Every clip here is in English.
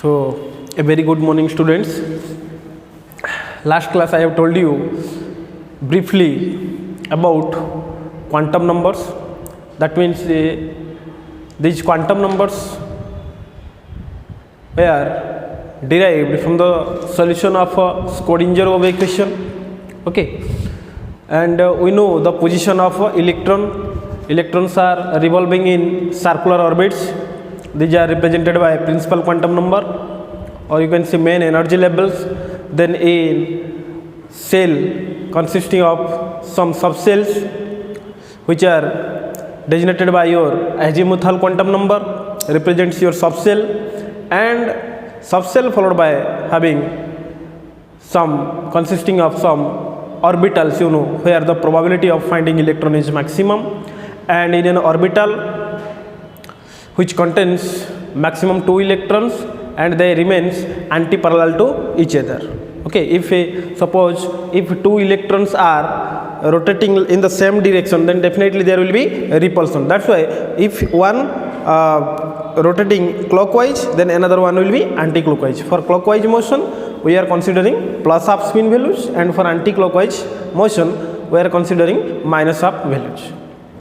So, a very good morning, students. Last class I have told you briefly about quantum numbers. That means these quantum numbers were derived from the solution of Schrödinger equation. Okay, and we know the position of electron. Electrons are revolving in circular orbits. These are represented by principal quantum number, or you can say main energy levels. Then a cell consisting of some subcells which are designated by your azimuthal quantum number represents your subcell, and subcell followed by having some consisting of some orbitals, where the probability of finding electron is maximum, and in an orbital which contains maximum 2 electrons and they remains anti-parallel to each other. Okay, if suppose if 2 electrons are rotating in the same direction, then definitely there will be a repulsion. That's why if one rotating clockwise, then another one will be anti-clockwise. For clockwise motion we are considering plus of spin values, and for anti-clockwise motion we are considering minus of values.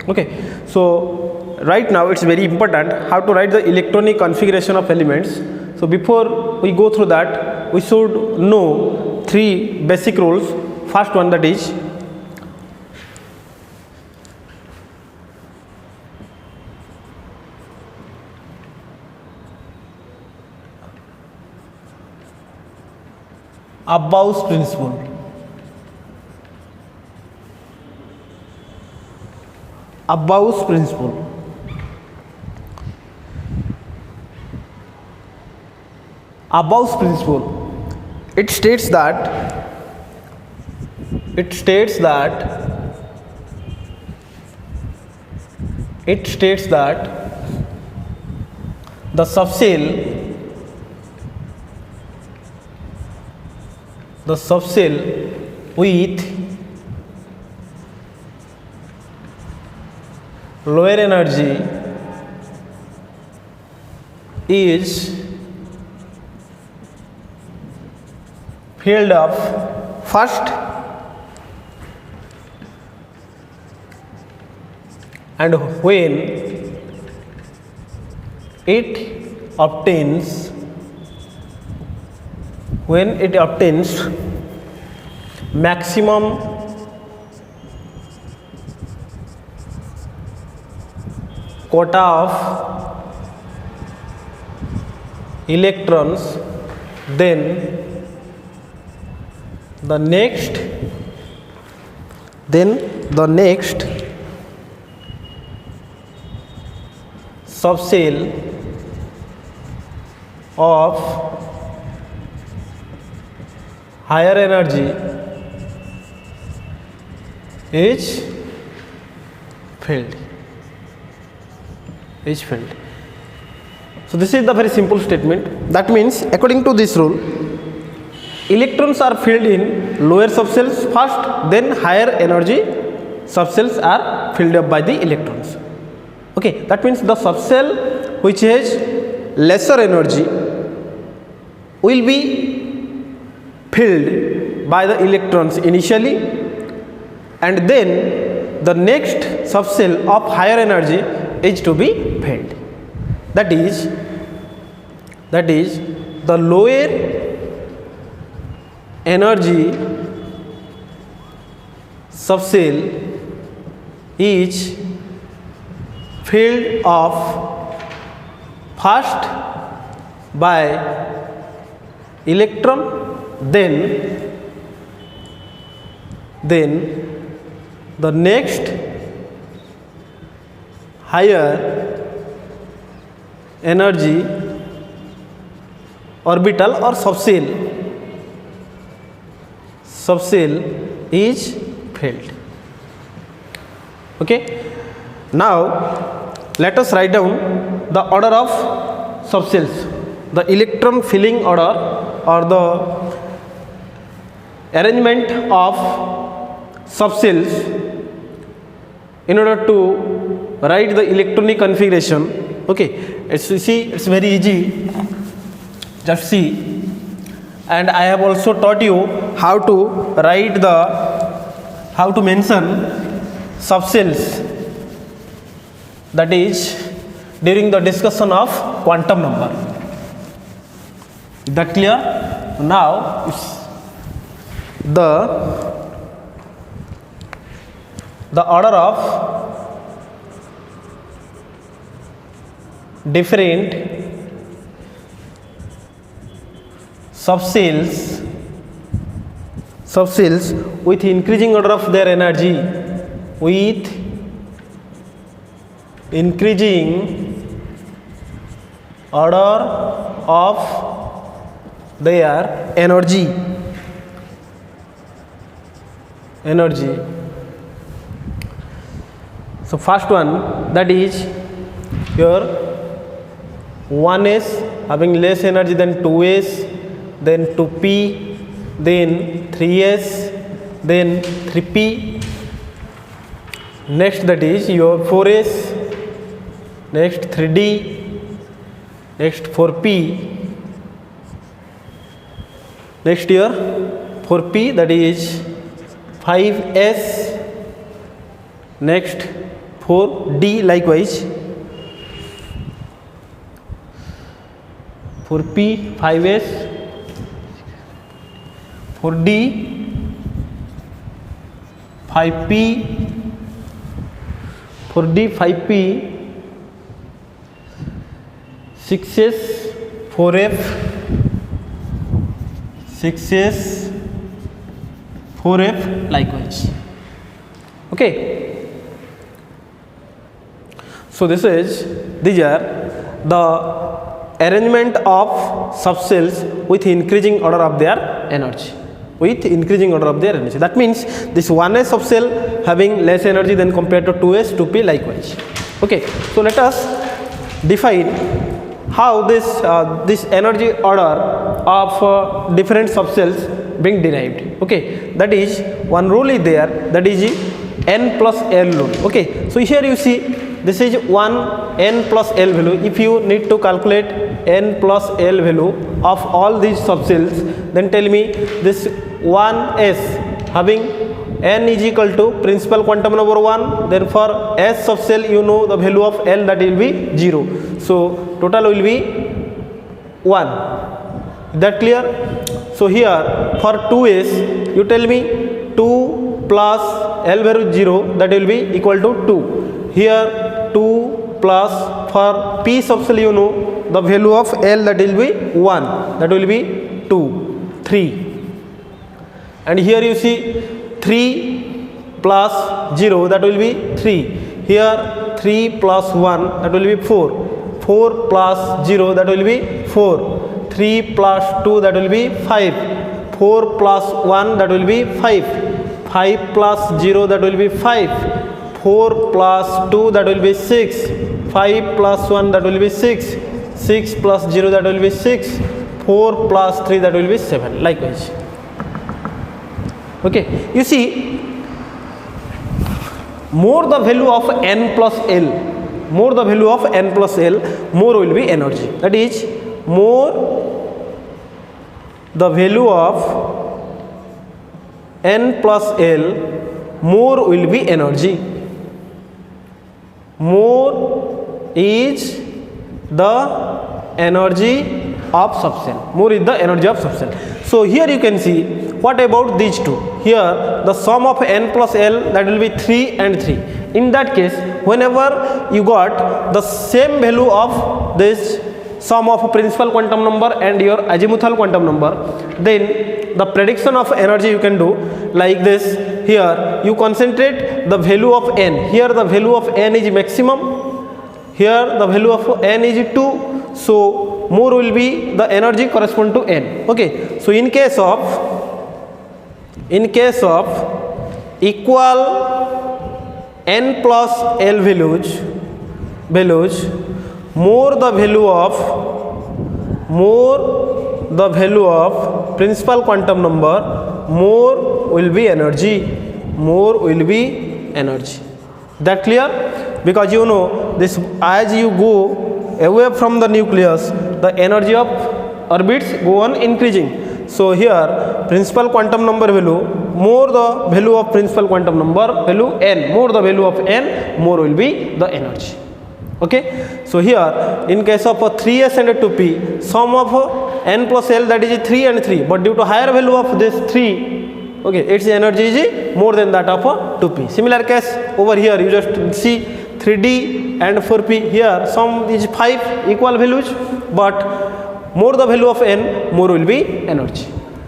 Okay, so right now it's very important how to write the electronic configuration of elements. So before we go through that, we should know 3 basic rules. First one, that is Abbaus principle. Abbaus principle. Abbaus principle. It states that the subcell with lower energy is filled up first, and when it obtains maximum quota of electrons, then the next subcell of higher energy is filled. So this is the very simple statement. That means according to this rule, electrons are filled in lower subcells first, then higher energy subcells are filled up by the electrons. Okay, that means the subcell which has lesser energy will be filled by the electrons initially, and then the next subcell of higher energy is to be filled. That is the lower energy subcell is filled up first by electron, then the next higher energy orbital or subcell is filled. Okay, now let us write down the order of subcells, the electron filling order, or the arrangement of subcells in order to write the electronic configuration. Okay, it's very easy. just see. And I have also taught you how to mention subcells, that is during the discussion of quantum number. Is that clear? Now the order of different subcells with increasing order of their energy, with increasing order of their energy. So first one, that is here 1s having less energy than 2s, then 2p, then 3s, then 3p. Next, that is your 4s, next 3d, next 4p, next here 4p, that is 5s, next 4d likewise, 4p, 5s, 4d, 5p, 4d, 5p, 6s, 4f, 6s, 4f likewise. Okay. So these are the arrangement of subcells with increasing order of their energy. That means this 1s subcell having less energy than compared to 2s, 2p likewise. Okay. So let us define how this energy order of different subcells being derived. Okay. That is one rule is there, that is n plus l rule. Okay. So here you see this is one n plus l value. If you need to calculate n plus l value of all these subcells, then tell me this 1s having n is equal to principal quantum number 1, then for s subcell you know the value of l, that will be 0. So total will be 1. Is that clear? So here for 2s you tell me 2 plus l value 0, that will be equal to 2. Here 2 plus for p subcell you know the value of l, that will be 1, that will be 2, 3. And here you see 3 plus 0, that will be 3. Here 3 plus 1, that will be 4. 4 plus 0, that will be 4. 3 plus 2, that will be 5. 4 plus 1, that will be 5. 5 plus 0, that will be 5. 4 plus 2, that will be 6. 5 plus 1, that will be 6. 6 plus 0, that will be 6. 4 plus 3, that will be 7 likewise. Okay. You see, more the value of n plus l, more the value of n plus l, more will be energy. That is, more the value of n plus l, more will be energy. More is the energy of subcell. More is the energy of subcell. So here you can see, what about these two? Here the sum of n plus l, that will be 3 and 3. In that case, whenever you got the same value of this sum of principal quantum number and your azimuthal quantum number, then the prediction of energy you can do like this. Here you concentrate the value of n. Here the value of n is maximum. Here the value of n is 2. So more will be the energy correspond to n. Okay. So in case of equal n plus l values, more the value of principal quantum number, more will be energy. That clear? Because you know this, as you go away from the nucleus, the energy of orbits go on increasing. So here principal quantum number value, more the value of principal quantum number value n, more the value of n, more will be the energy. Okay, so here in case of 3s and 2p, sum of n plus l, that is 3 and 3, but due to higher value of this 3, okay, its energy is more than that of 2p. Similar case over here, you just see 3d and 4p, here sum is 5 equal values, but more the value of n, more will be energy,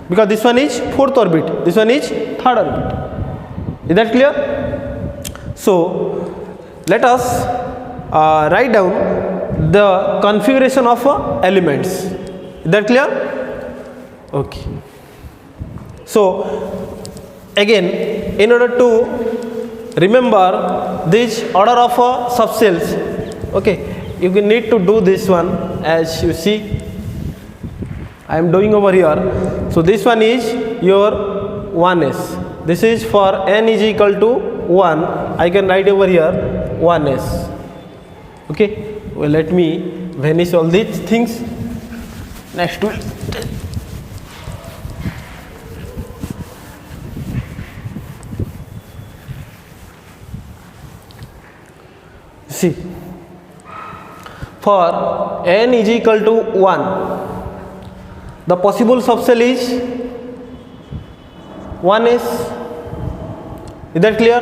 because this one is 4th orbit, this one is 3rd orbit. Is that clear? So let us write down the configuration of elements. Is that clear? Okay. So again, in order to remember this order of subcells, okay, you need to do this one as you see I am doing over here. So this one is your 1s, this is for n is equal to 1, I can write over here 1s. Okay, well, let me vanish all these things. Next one, see, for n is equal to 1, the possible subcell is 1s. Is that clear?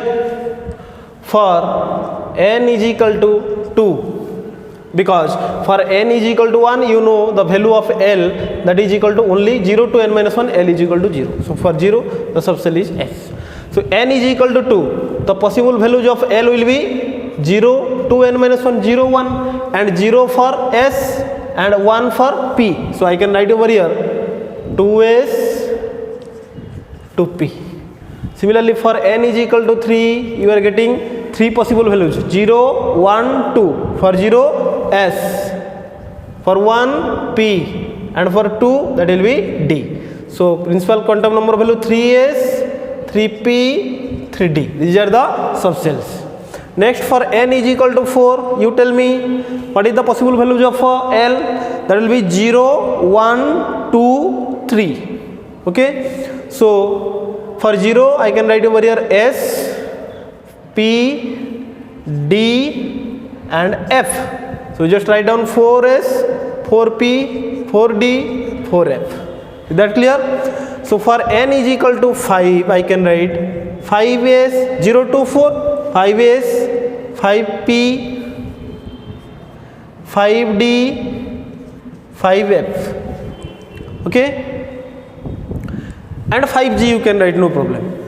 For n is equal to 2, because for n is equal to 1, you know the value of L, that is equal to only 0 to n minus 1, L is equal to 0. So for 0, the subcell is S. So n is equal to 2, the possible values of L will be 0 to n minus 1, 0, 1, and 0 for S and 1 for P. So I can write over here 2S to P. Similarly, for n is equal to 3, you are getting 3 possible values, 0, 1, 2. For 0, S. For 1, P. And for 2, that will be D. So principal quantum number value 3s, 3p, 3d. These are the subcells. Next, for n is equal to 4, you tell me what is the possible values of L? That will be 0, 1, 2, 3. Okay. So for 0, I can write over here S, P, D and F. So just write down 4S, 4P, 4D, 4F. Is that clear? So for n is equal to 5, I can write 5S, 0 to 4, 5S, 5P, 5D, 5F. Okay, and 5G you can write, no problem.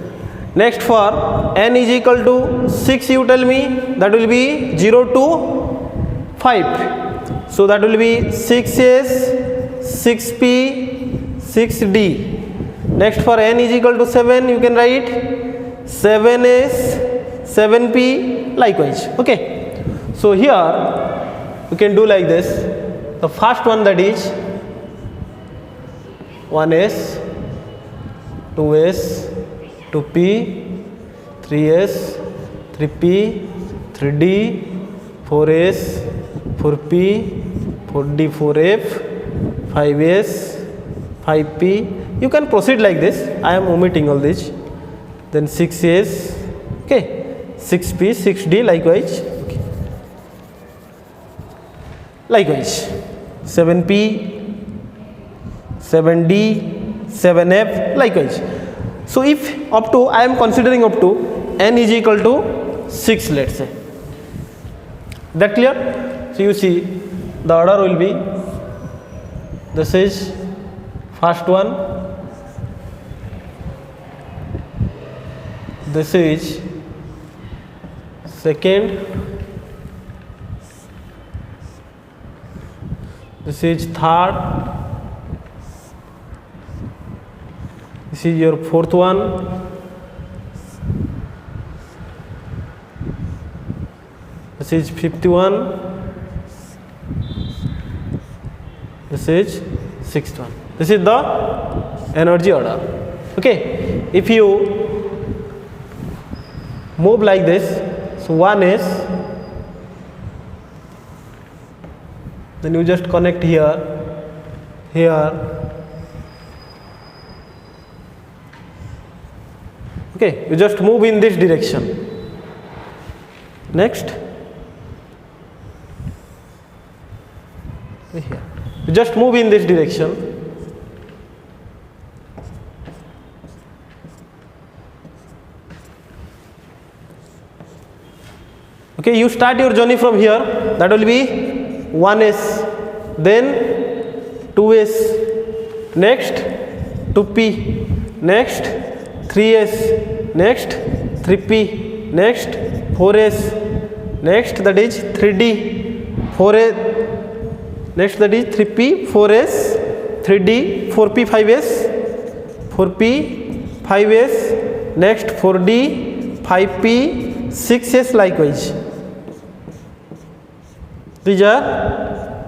Next, for n is equal to 6, you tell me, that will be 0 to 5. So that will be 6S, 6P, 6D. Next, for n is equal to 7, you can write 7S, 7P, likewise. Okay. So here you can do like this. The first one, that is 1S, 2S, 2P, 3S, 3P, 3D, 4S, 4P, 4D, 4F, 5S, 5P. You can proceed like this. I am omitting all this. Then 6S, okay, 6P, 6D, likewise. Okay. Likewise, 7P, 7D, 7F, likewise. So if up to, I am considering up to n is equal to 6, let's say. That clear? So you see the order will be, this is first one, this is second, this is third, this is your fourth one, this is fifth one, this is sixth one. This is the energy order. Okay, if you move like this, so 1 is, then you just connect here, here. Okay, you just move in this direction. Next, here. You just move in this direction. Okay, you start your journey from here. That will be 1s, then 2s, next 2p, next 3s, next 3p, next 4s, next that is 3d, 4s, next that is 3p, 4s, 3d, 4p, 5s, 4p, 5s, next 4d, 5p, 6s likewise. These are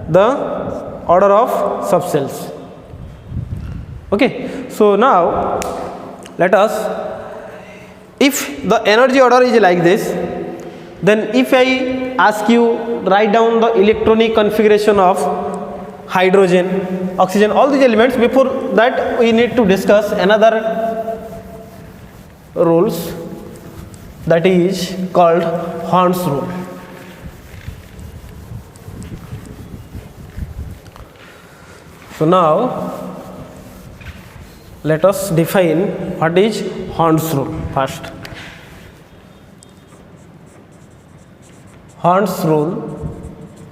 the order of subcells. Okay, so now let us, if the energy order is like this, then if I ask you write down the electronic configuration of hydrogen, oxygen, all these elements, before that we need to discuss another rules, that is called Horn's rule. So now let us define what is Horn's rule first. Horn's rule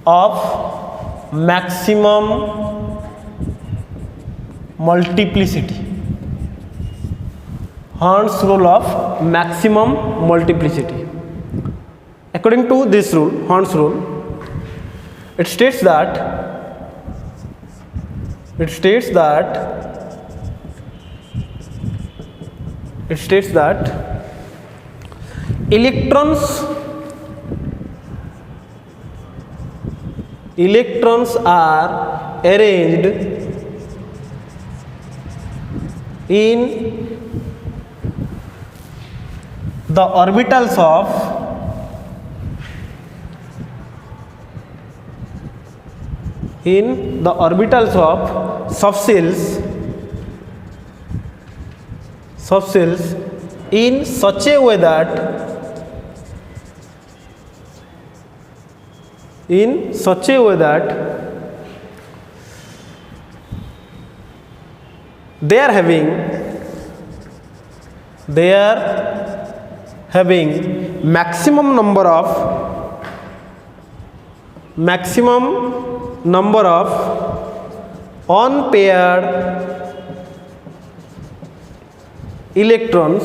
of maximum multiplicity. Horn's rule of maximum multiplicity. According to this rule, Horn's rule, it states that electrons are arranged in the orbitals of subcells in such a way that they are having maximum number of unpaired electrons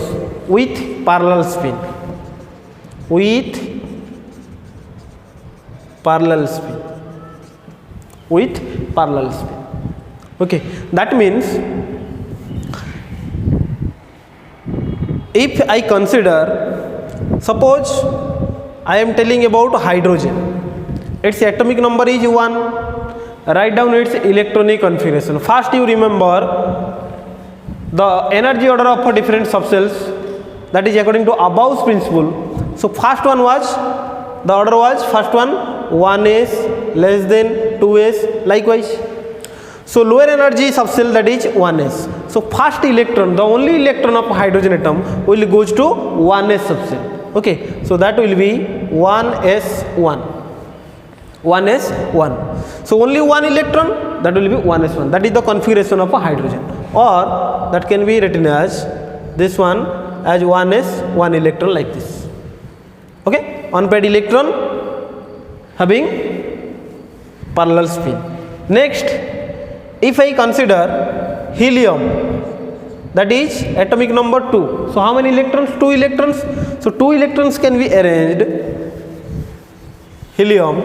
with parallel spin. Okay, that means if I consider, suppose I am telling about hydrogen, its atomic number is 1, write down its electronic configuration. First you remember the energy order of different subcells, that is according to Abou's principle. So first one was, the order was first one 1s, less than 2s, likewise. So lower energy subcell, that is 1s. So first electron, the only electron of hydrogen atom will goes to 1s subcell. Okay, so that will be 1s1. So only one electron, that will be 1s1. That is the configuration of a hydrogen, or that can be written as this one as 1s, 1 electron, like this. Okay, unpaired electron having parallel spin. Next, if I consider helium, that is atomic number 2. So how many electrons? 2 electrons. So 2 electrons can be arranged, helium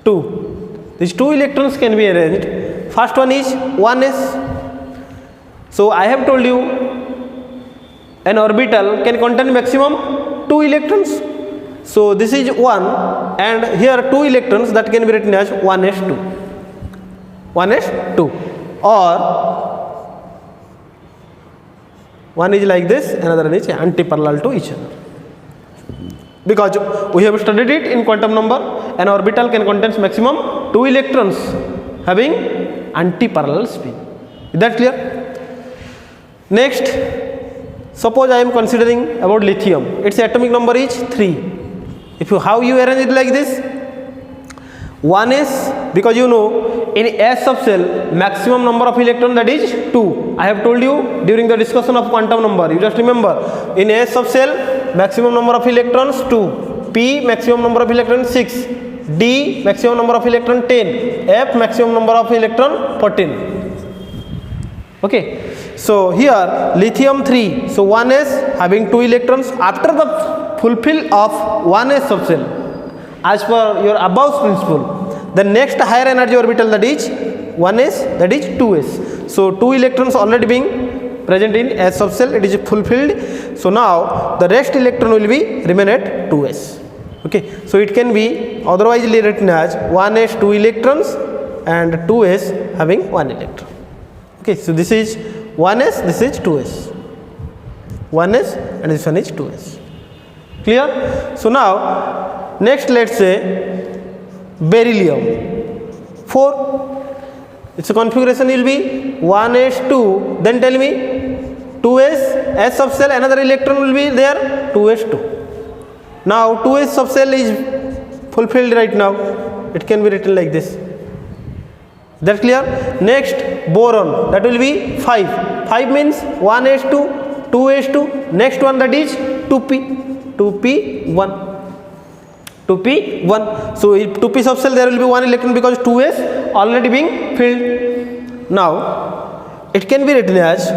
2. These 2 electrons can be arranged. First one is 1s. So I have told you an orbital can contain maximum 2 electrons. So this is 1, and here 2 electrons, that can be written as 1s2. Or one is like this, another one is anti-parallel to each other. Because we have studied it in quantum number, an orbital can contain maximum 2 electrons having anti-parallel spin. Is that clear? Next, suppose I am considering about lithium. Its atomic number is 3. How you arrange it like this? 1s, because you know in s subshell maximum number of electron, that is 2. I have told you during the discussion of quantum number. You just remember, in s subshell maximum number of electrons 2, p maximum number of electrons 6, d maximum number of electron 10, f maximum number of electron 14. Okay, so here lithium 3, so 1s having 2 electrons. After the fulfill of 1s subshell, as per your above principle, the next higher energy orbital, that is 1s, that is 2s. So 2 electrons already being present in s subshell, it is fulfilled. So now the rest electron will be remain at 2s. Okay, so it can be otherwise written as 1s 2 electrons and 2s having 1 electron. Okay, so this is 1s, this is 2s, 1s and this one is 2s. Clear? So now next, let's say beryllium 4, its configuration will be 1s2, then tell me 2s, s subshell another electron will be there, 2s2. Now 2s subshell is fulfilled right now, it can be written like this. That clear? Next, boron, that will be 5. 5 means 1s2, 2s2, next one, that is 2p, 2p1, 2p1. So if 2p subshell there will be 1 electron because 2s already being filled. Now it can be written as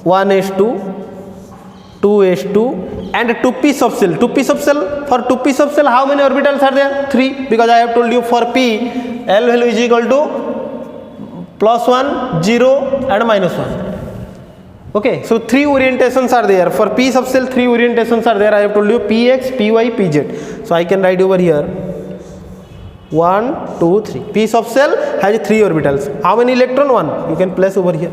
1s2, 2s2 and 2p subshell. 2p subshell, for 2p subshell how many orbitals are there? 3, because I have told you for p L value is equal to +1, 0 and -1. Okay, so 3 orientations are there. For p subshell 3 orientations are there. I have told you px, py, pz. So I can write over here 1, 2, 3. P subshell has 3 orbitals. How many electron? 1. You can place over here.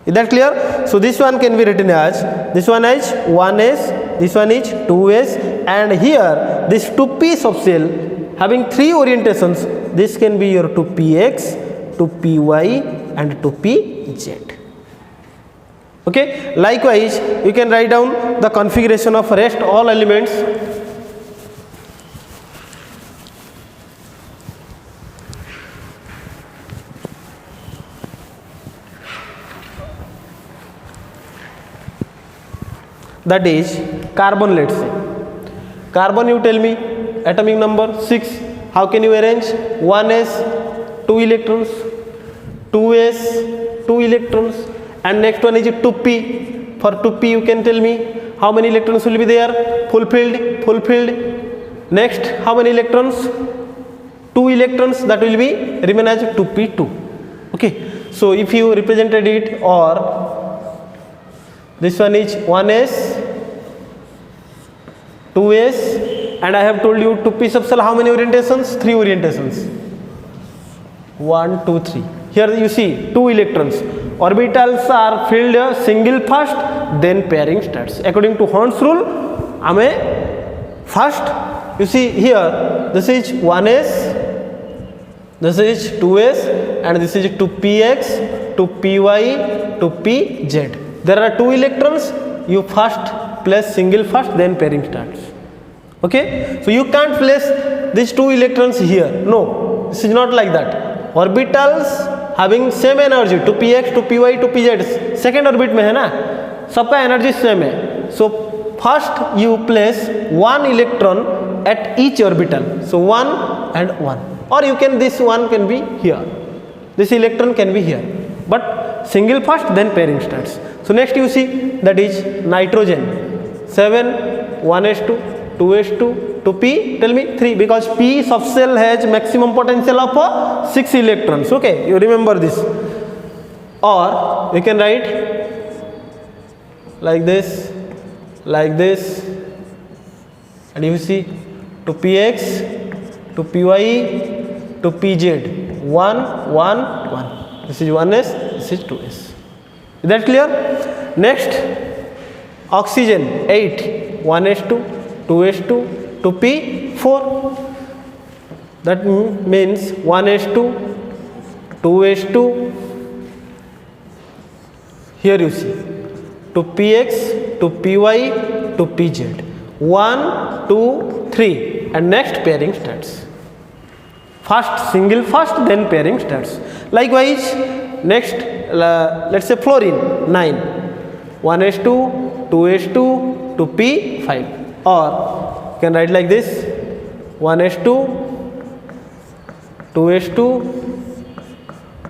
Is that clear? So this one can be written as, this one is 1s, this one is 2s, and here this 2p subshell having 3 orientations. This can be your 2px, 2py and 2pz. Okay, likewise you can write down the configuration of rest all elements. That is carbon. Let's say carbon, you tell me atomic number 6. How can you arrange? 1s 2 electrons, 2s 2 electrons, and next one is 2p. For 2p you can tell me how many electrons will be there? Fulfilled. Next, how many electrons? 2 electrons, that will be remain as 2p2. Okay, so if you represented it, or this one is 1s, 2s, and I have told you 2p subshell how many orientations? 3 orientations. 1, 2, 3. Here you see 2 electrons. Orbitals are filled single first, then pairing starts. According to Horn's rule, first, you see here, this is 1s, this is 2s, and this is 2px, 2py, 2pz. There are 2 electrons, you first place single first, then pairing starts. Okay, so you can't place these 2 electrons here. No, this is not like that. Orbitals having same energy, 2px, 2py, 2pz, second orbit में है ना, सबका energy same है. So first you place 1 electron at each orbital. So 1 and 1, or you can, this one can be here, this electron can be here, but single first, then pairing starts. So next you see, that is nitrogen 7, 1s2, 2s2, 2p, tell me 3, because p subshell has maximum potential of 6 electrons. Okay, you remember this. Or we can write like this, and you see 2px, 2py, 2pz, 1, 1, 1. This is 1s, this is 2s. Is that clear? Next, oxygen 8, 1s2, 2s2, 2p4. That means 1s2, 2s2, here you see, to px, to py, to pz, 1 2 3, and next pairing starts. First single first, then pairing starts. Likewise, next let's say fluorine 9, 1s2, 2s2, to p5, or you can write like this, 1s2, 2s2,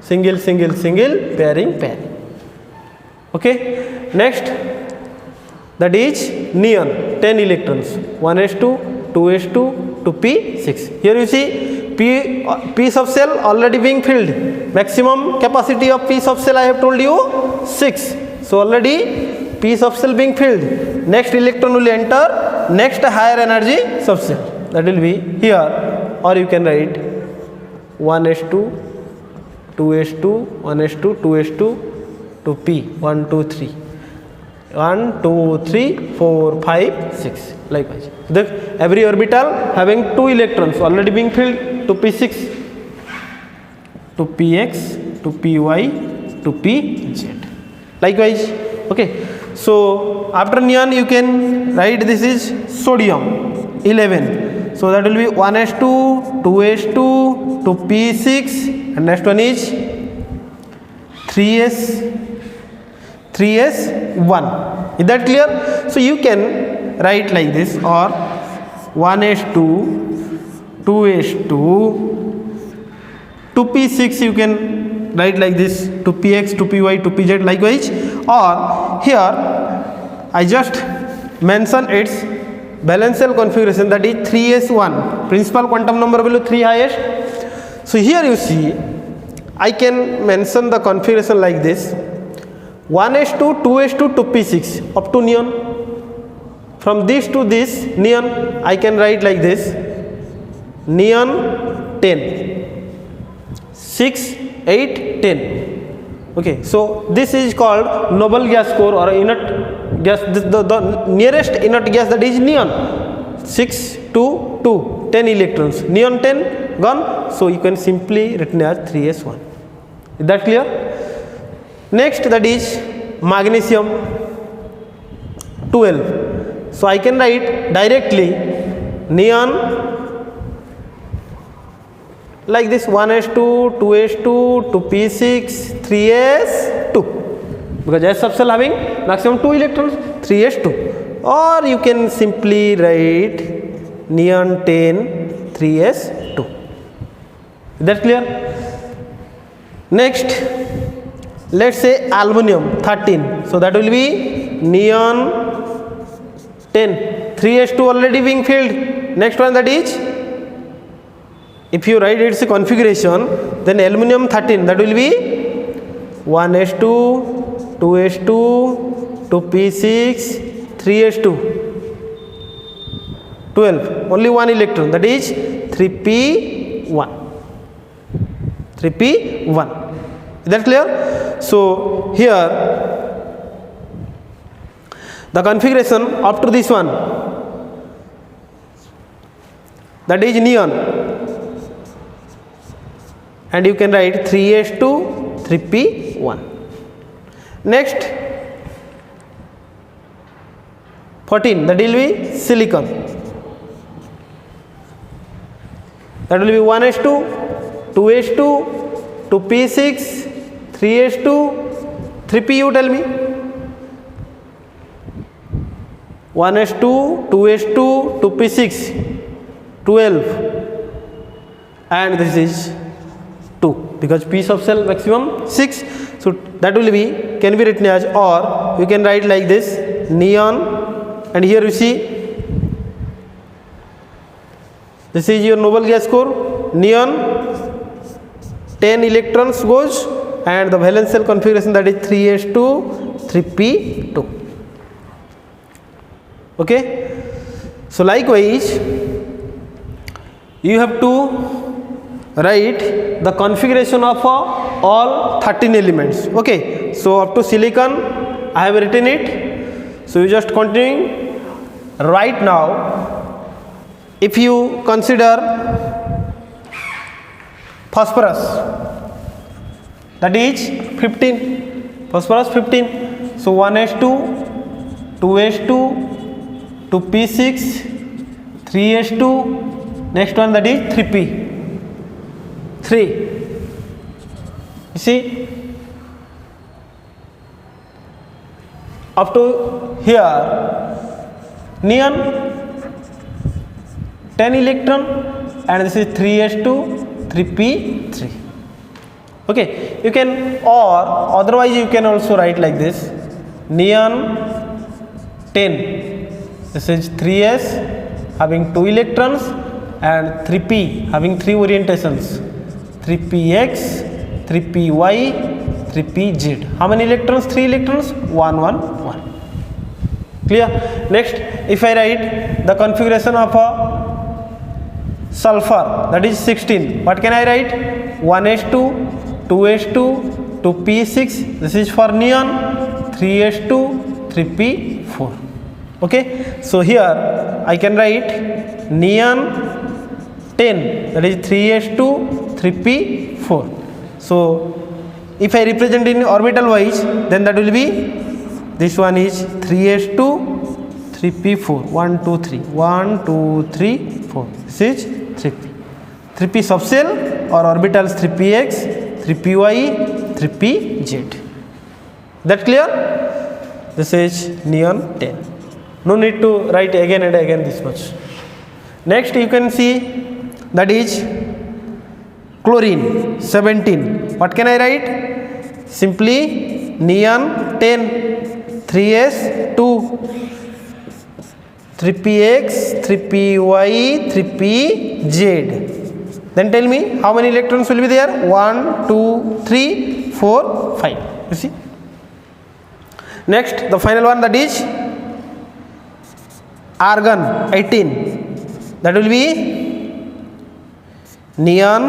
single single single, pairing pairing. Okay, next, that is neon, 10 electrons, 1s2, 2s2, to p6. Here you see, p subshell already being filled. Maximum capacity of p subshell I have told you 6. So already p subshell being filled. Next electron will enter next higher energy subshell. That will be here, or you can write 1s2, 2s2, 1s2, 2s2, to p, 1 2 3, 1 2 3 4 5 6. Likewise, every orbital having 2 electrons already being filled, to p6, to px, to py, to pz. Likewise, okay. So after neon you can write, this is sodium 11. So that will be 1s2, 2s2, to p6, and next one is 3s1. Is that clear? So you can write like this, or 1s2, 2s2, to p6 you can write like this, to px, to py, to pz. Likewise, or here I just mention its valence shell configuration, that is 3s1, principal quantum number value 3 highest. So here you see, I can mention the configuration like this, 1s2, 2s2, to p6 up to neon. From this to this neon I can write like this, neon 10, 6 8 10. Okay, so this is called noble gas core or inert gas, the nearest inert gas, that is neon. 6 2 2, 10 electrons, neon 10 gone, so you can simply written as 3s1. Is that clear? Next, that is magnesium 12. So I can write directly neon like this, 1s2, 2s2, to p6, 3s2, because S subshell having maximum 2 electrons, 3s2. Or you can simply write neon 10, 3s2. Is that clear? Next, let's say aluminum 13. So that will be neon 10, 3s2 already being filled. Next one, that is, if you write its configuration, then aluminum 13, that will be 1s2, 2s2, to p6, 3s2, 12, only 1 electron, that is 3p1. 3p1. Is that clear? So here the configuration up to this one, that is neon, and you can write 3s2, 3p1. Next, 14, that will be silicon, that will be 1s2, 2s2, to p6, 3s2, 3p, you tell me, 1s2, 2s2, to p6, 12, and this is 2, because p subshell maximum 6. So that will be, can be written as, or you can write like this, neon, and here you see, this is your noble gas core, neon 10 electrons goes, and the valence shell configuration, that is 3s2, 3p2. Okay, so likewise you have to write the configuration of all 13 elements. Okay, so up to silicon I have written it. So you just continuing right now. If you consider phosphorus, that is 15, phosphorus 15. So 1s2, 2s2, 2p6, 3s2, next one that is 3p, 3. You see, up to here neon 10 electron, and this is 3s2, 3p3. Okay, you can, or otherwise you can also write like this: neon 10, this is 3s having 2 electrons, and 3p having 3 orientations, 3px, 3py, 3pz. How many electrons? 3 electrons, 1 1 1. Clear? Next, if I write the configuration of a sulfur, that is 16, what can I write? 1s2, 2s2, 2p6, this is for neon, 3s2, 3p4. Okay, so here I can write neon 10, that is 3s2, 3p4. So if I represent in orbital wise, then that will be, this one is 3s2, 3p4, 1 2 3, 1 2 3 4, this is 3p. 3p subshell or orbitals 3px, 3py, 3pz. That clear? This is neon 10. No need to write again and again this much. Next you can see, that is chlorine 17. What can I write? Simply neon 10, 3s2, 3px, 3py, 3pz. Then tell me how many electrons will be there? 1 2 3 4 5. You see. Next, the final one, that is argon 18. That will be neon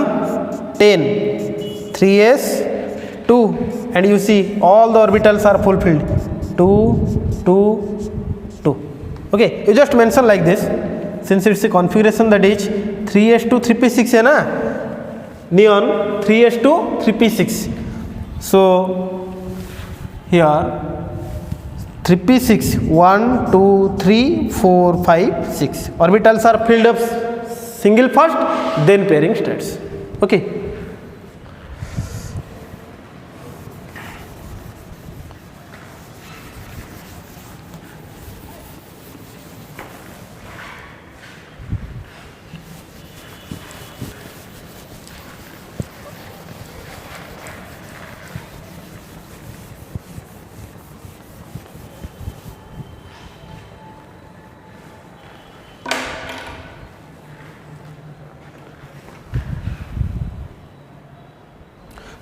10, 3s 2, and you see all the orbitals are fulfilled, 2 2 2. Okay, you just mention like this, since it's a configuration that is 3s2 3p6 है ना, neon 3s2 3p6. So here 3p6, 1 2 3 4 5 6 orbitals are filled up single first, then pairing starts. Okay.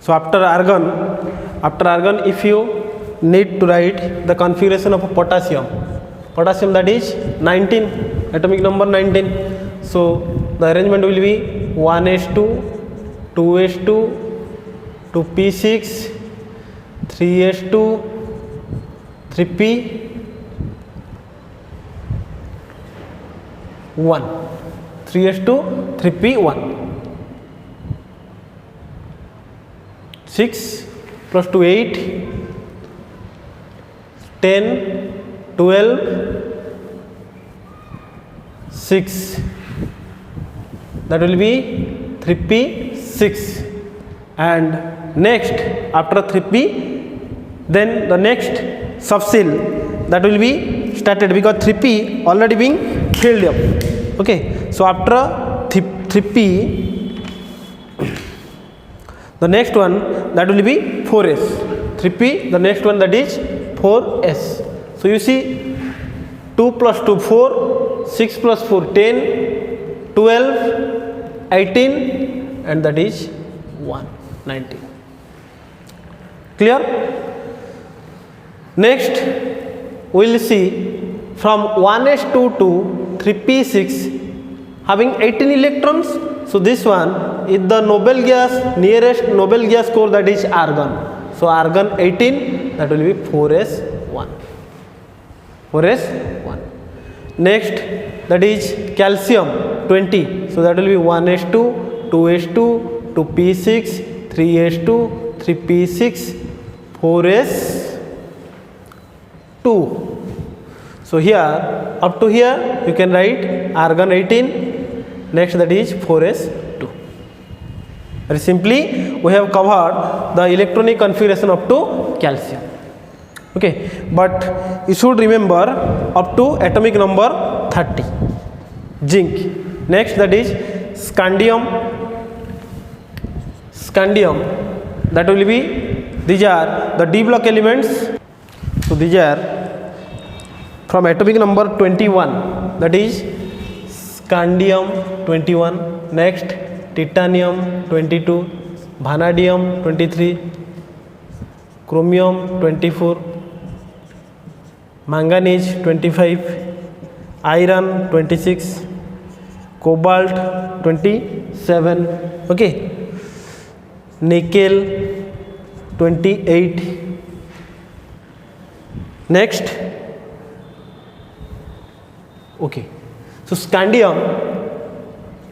So after argon, if you need to write the configuration of a potassium, that is 19, atomic number 19. So the arrangement will be 1s2, 2s2, 2p6, 3s2, 3p, 1, 3s2, 3p, 1. 6 plus 2 8, 10, 12, 6, that will be 3p6. And next, after 3p, then the next subshell, that will be started, because 3p already being filled up. Okay, so after 3p, the next one, that will be 4s. 3p, the next one, that is 4s. So you see, 2 plus 2 4, 6 plus 4 10, 12, 18, and that is 1, 19. Clear? Next we will see from 1s2 to 3p6 having 18 electrons. So this one is the noble gas, nearest noble gas core, that is argon. So argon 18, that will be 4s1. 4s1. Next, that is calcium 20. So that will be 1s2, 2s2, 2p6, 3s2, 3p6 4s 2. So here up to here you can write argon 18, next that is 4s 2. Very simply we have covered the electronic configuration up to calcium. Okay, but you should remember up to atomic number 30. Zinc, next that is scandium. Scandium, that will be, these are the d block elements. So these are from atomic number 21, that is scandium 21, next titanium 22, vanadium 23, chromium 24, manganese 25, iron 26, cobalt 27, okay, nickel 28. Next, okay, so scandium,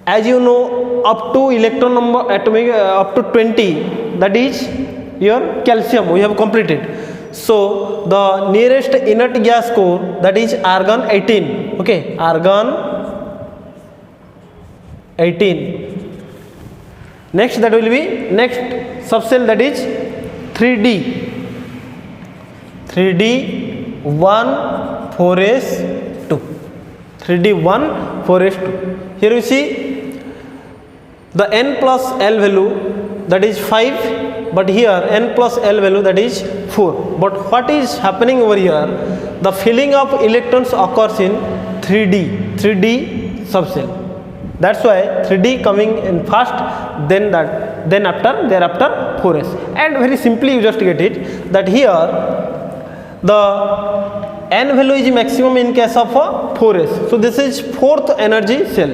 as you know, up to electron number atomic up to 20, that is your calcium we have completed. So the nearest inert gas core, that is argon 18, okay, argon 18. Next that will be next subcell, that is 3d 1 4s 2, 3d 1 4s 2. Here you see the n plus l value, that is 5, but here n plus l value, that is 4. But what is happening over here, the filling of electrons occurs in 3d subcell. That's why 3d coming in first, then thereafter 4s. And very simply you just get it that here the n value is maximum in case of 4s. So this is fourth energy cell,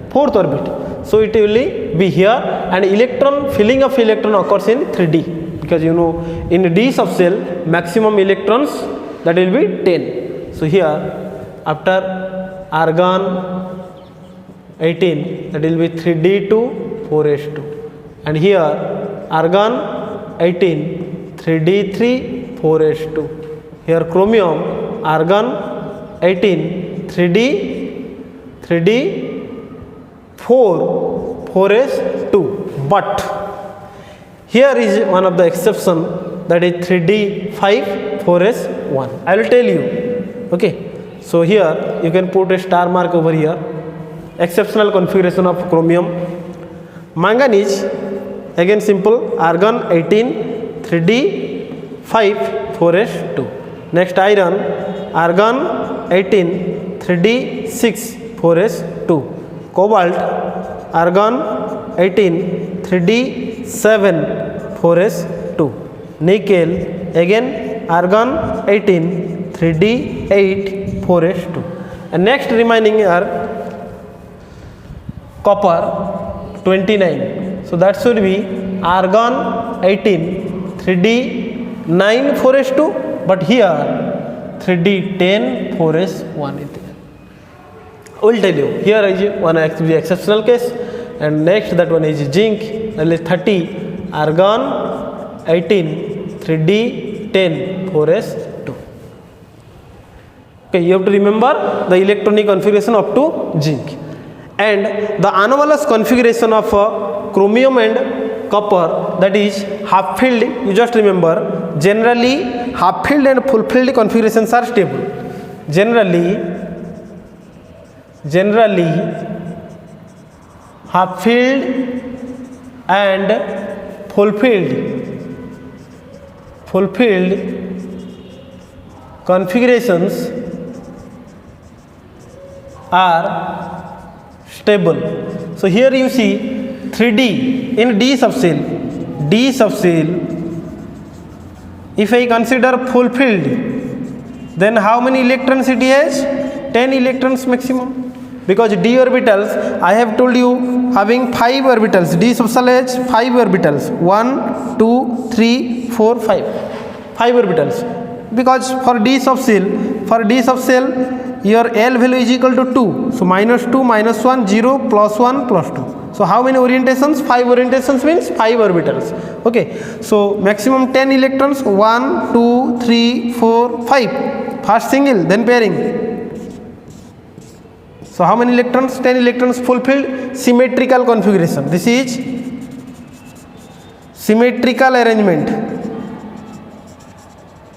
fourth orbit. So it will be here, and electron filling of electron occurs in 3d, because you know in d subcell maximum electrons, that will be 10. So here after argon 18, that will be 3d2 4s2, and here argon 18 3d3 4s2, here chromium argon 18 3d4 4s2. But here is one of the exception, that is 3d5 4s1. I will tell you. Okay, so here you can put a star mark over here. Exceptional configuration of chromium. Manganese, again simple, argon 18 3d5 4s2. Next iron, argon 18 3d6 4s2. Cobalt, argon 18 3d7 4s2. Nickel, again argon 18 3d8 4s2. And next remaining are copper 29. So that should be argon 18 3d9 4s2, but here 3d10 4s1 is there. I will tell you. Here is one exceptional case, and next that one is zinc, that is 30 argon 18 3d10 4s2. Okay, you have to remember the electronic configuration up to zinc. And the anomalous configuration of chromium and copper, that is half filled, you just remember, generally half filled and full filled configurations are stable. Generally half filled and fulfilled configurations are stable. So here you see 3d in d subcell, if I consider fulfilled, then how many electrons it has? 10 electrons maximum, because d orbitals, I have told you, having 5 orbitals. D subcell has 5 orbitals, 1 2 3 4 5 orbitals, because for d subcell your L value is equal to 2. So minus 2 minus 1 0 plus 1 plus 2. So how many orientations? 5 orientations means 5 orbitals. Okay, so maximum 10 electrons, 1, 2, 3, 4, 5. First single, then pairing. So how many electrons? 10 electrons, fulfilled symmetrical configuration. This is symmetrical arrangement.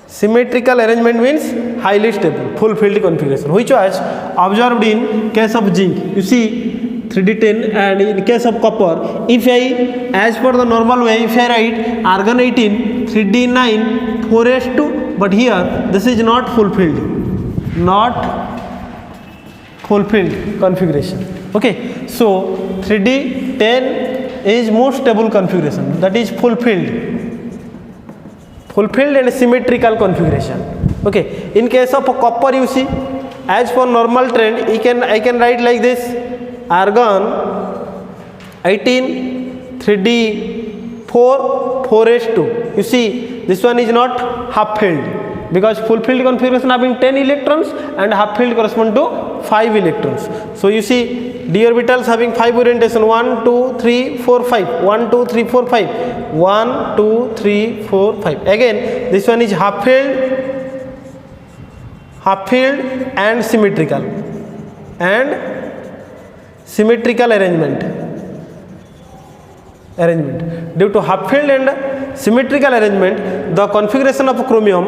Symmetrical arrangement means highly stable, fulfilled configuration, which was observed in case of zinc. You see 3d10, and in case of copper, if I, as per the normal way, if I write argon 18, 3d9, 4s2, but here this is not fulfilled, configuration. Okay, so 3d10 is most stable configuration, that is fulfilled and symmetrical configuration. Okay, in case of copper, you see, as per normal trend, I can write like this: argon 18, 3d4, 4s2. You see, this one is not half filled, because fulfilled configuration having 10 electrons and half filled correspond to 5 electrons. So you see, d orbitals having 5 orientation: 1, 2, 3, 4, 5. 1, 2, 3, 4, 5. 1, 2, 3, 4, 5. Again, this one is half filled and symmetrical arrangement. Due to half filled and symmetrical arrangement, the configuration of chromium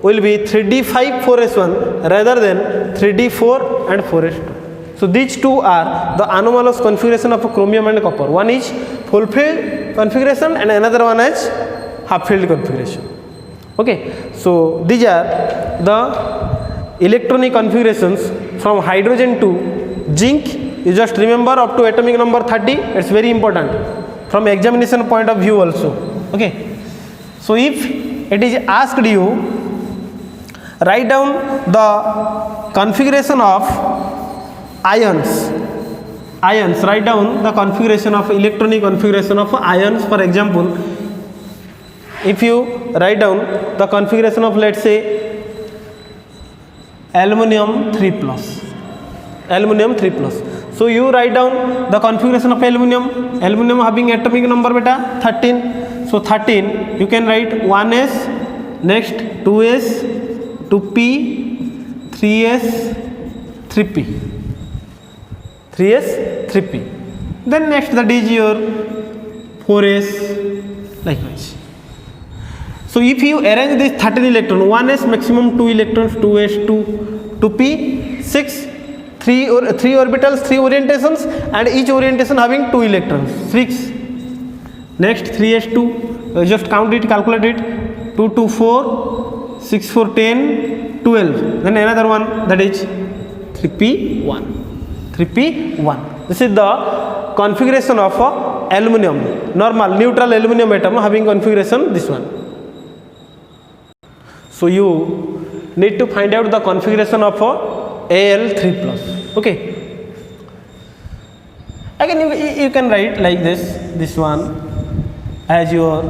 will be 3d5 4s1 rather than 3d4 and 4s2. So these two are the anomalous configuration of chromium and copper. One is fulfilled configuration and another one is half filled configuration. Okay, so these are the electronic configurations from hydrogen to zinc. You just remember up to atomic number 30. It's very important from examination point of view also. Okay, so if it is asked you, write down the configuration of ions, write down the configuration of electronic configuration of ions. For example, if you write down the configuration of, let's say, aluminum 3 plus, so you write down the configuration of aluminum having atomic number beta 13. So 13 you can write 1s, next 2s, 2p, 3s, 3p, 3p. Then next that is your 4s, likewise. So if you arrange this 13 electron, 1s maximum 2 electrons, 2s, 2p, 6, 3 orbitals, 3 orientations, and each orientation having 2 electrons, 6. Next 3s2, just count it, calculate it, 2, 2, 4, 6, 4, 10, 12. Then another one, that is 3p1. This is the configuration of aluminum, normal neutral aluminum atom having configuration this one. So you need to find out the configuration of Al3 plus. Okay, again you can write like this one as your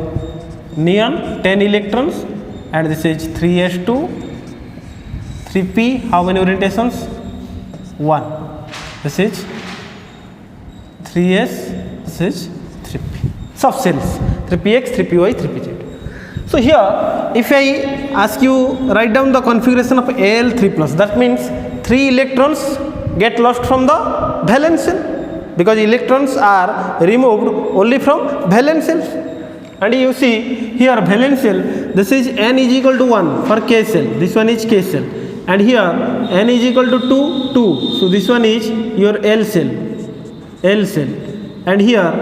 neon 10 electrons, and this is 3s2, 3p, how many orientations? 1. This is 3s, this is 3p. Subcells 3px, 3py, 3pz. So here, if I ask you write down the configuration of Al3 plus, that means 3 electrons get lost from the valence shell, because electrons are removed only from valence cells. And you see here valence shell, this is n is equal to 1 for K cell, this one is K cell, and here n is equal to 2, so this one is your L cell, and here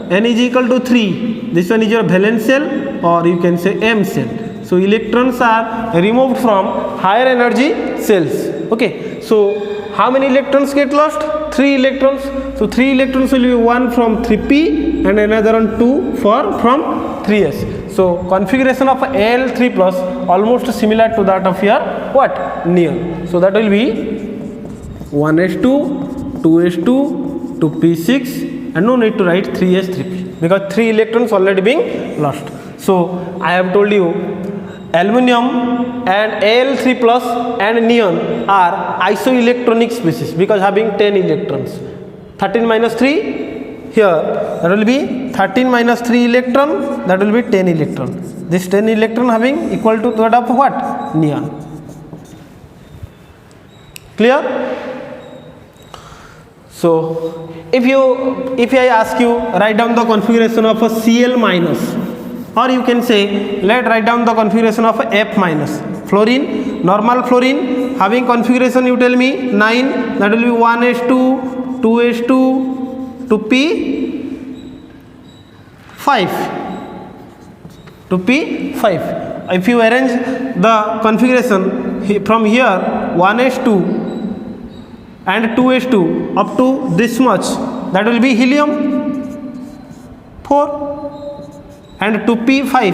n is equal to 3, this one is your valence cell, or you can say M cell. So electrons are removed from higher energy cells. Okay, so how many electrons get lost? 3 electrons. So 3 electrons will be 1 from 3p and another one 2 from 3s. So configuration of Al3 plus almost similar to that of your what? Neon. So that will be 1s2, 2s2, 2p6, and no need to write 3s, 3p, because 3 electrons already being lost. So I have told you aluminum and Al3 plus and neon are isoelectronic species because having 10 electrons. 13 minus 3, here that will be 13 minus 3 electron, that will be 10 electron. This 10 electron having equal to that of what? Neon. Clear? So if I ask you write down the configuration of a Cl minus, or you can say let write down the configuration of a F minus. Fluorine, normal fluorine having configuration, you tell me 9, that will be 1s2, 2s2 to P5, to P5. If you arrange the configuration from here 1s2 and 2s2 up to this much, that will be helium 4, and to P5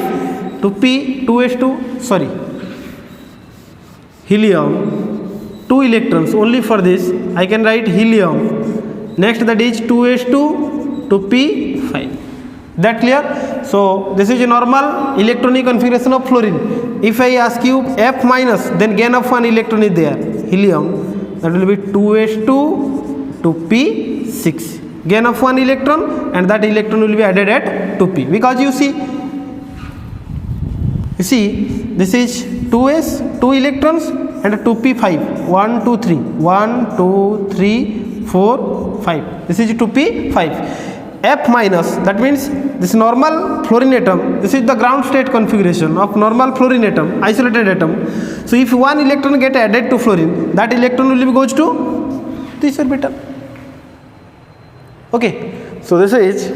to P2s2, sorry, helium 2 electrons. Only for this I can write helium. Next, that is 2s2 to P5. That clear? So this is a normal electronic configuration of fluorine. If I ask you F minus, then gain of 1 electron is there, helium, that will be 2s2 to P6. Gain of 1 electron, and that electron will be added at 2p, because you see this is 2s, 2 electrons, and 2p5, 1 2 3, 1 2 3 4 5. This is 2p5. F minus, that means this normal fluorine atom, this is the ground state configuration of normal fluorine atom, isolated atom. So if 1 electron get added to fluorine, that electron will be goes to this orbital. Okay, so this is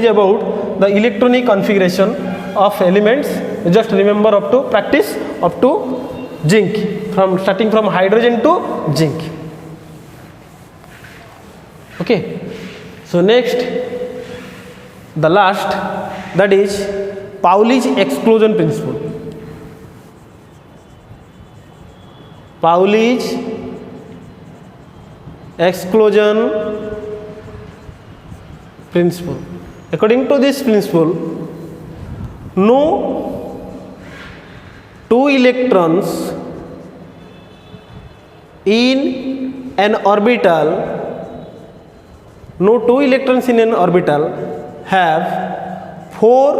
about the electronic configuration of elements. Just remember up to practice up to zinc, from starting from hydrogen to zinc. Okay, so next, the last, that is Pauli's exclusion principle. Pauli's exclusion principle. According to this principle, no 2 electrons in an orbital, no 2 electrons in an orbital have 4,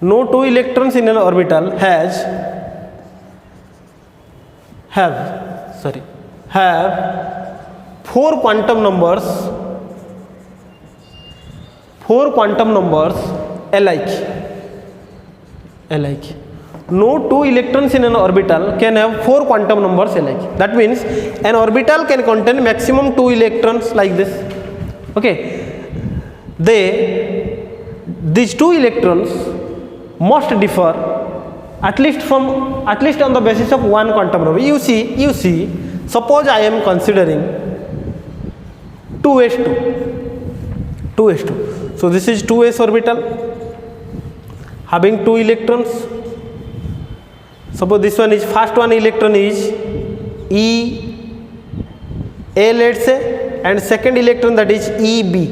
no 2 electrons in an orbital have 4 quantum numbers alike. No 2 electrons in an orbital can have 4 quantum numbers alike. That means an orbital can contain maximum 2 electrons like this. Okay, these 2 electrons must differ at least on the basis of 1 quantum number. You see, suppose I am considering 2s2. So this is 2s orbital having 2 electrons. Suppose this one is, first one electron is EA, let's say, and second electron, that is EB.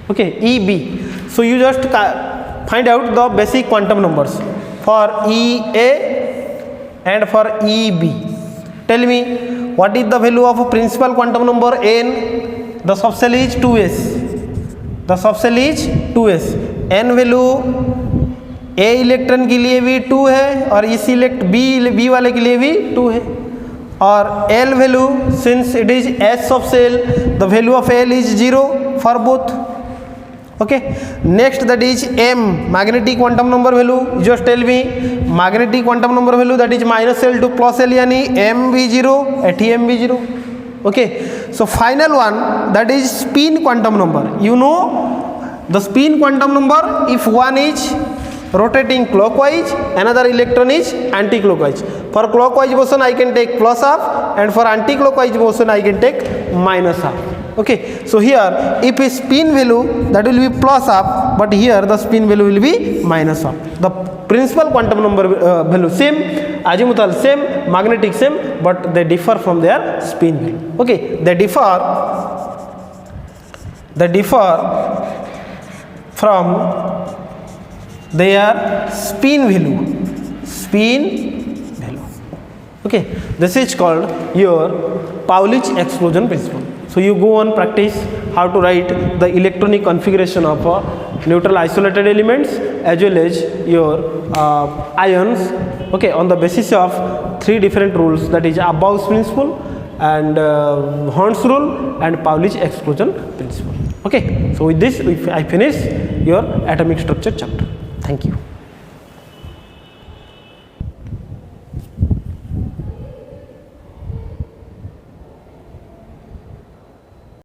Okay, EB. So you just find out the basic quantum numbers for EA and for EB. Tell me what is the value of a principal quantum number n. The subshell is 2s. n value A electron के लिए भी 2 है और इस B वाले के लिए भी 2 है, और L value, since it is S subshell, the value of L is 0 for both. Okay, next, that is m, magnetic quantum number value. Just tell me magnetic quantum number value, that is minus L to plus L, यानी m भी 0, ATM भी 0. Okay, so final one, that is spin quantum number. You know the spin quantum number, if one is rotating clockwise, another electron is anti-clockwise. For clockwise motion I can take plus half, and for anti-clockwise motion I can take minus half. Okay, so here if a spin value, that will be plus half, but here the spin value will be minus half. The principal quantum number value same, azimuthal same, magnetic same, but they differ from their spin value. Okay, they differ from their spin value. Okay, this is called your Pauli's exclusion principle. So you go on practice how to write the electronic configuration of neutral isolated elements as well as your ions, okay, on the basis of 3 different rules, that is Abbaus principle and Horn's rule and Pauli's exclusion principle. Okay, so with this I finish your atomic structure chapter. Thank you.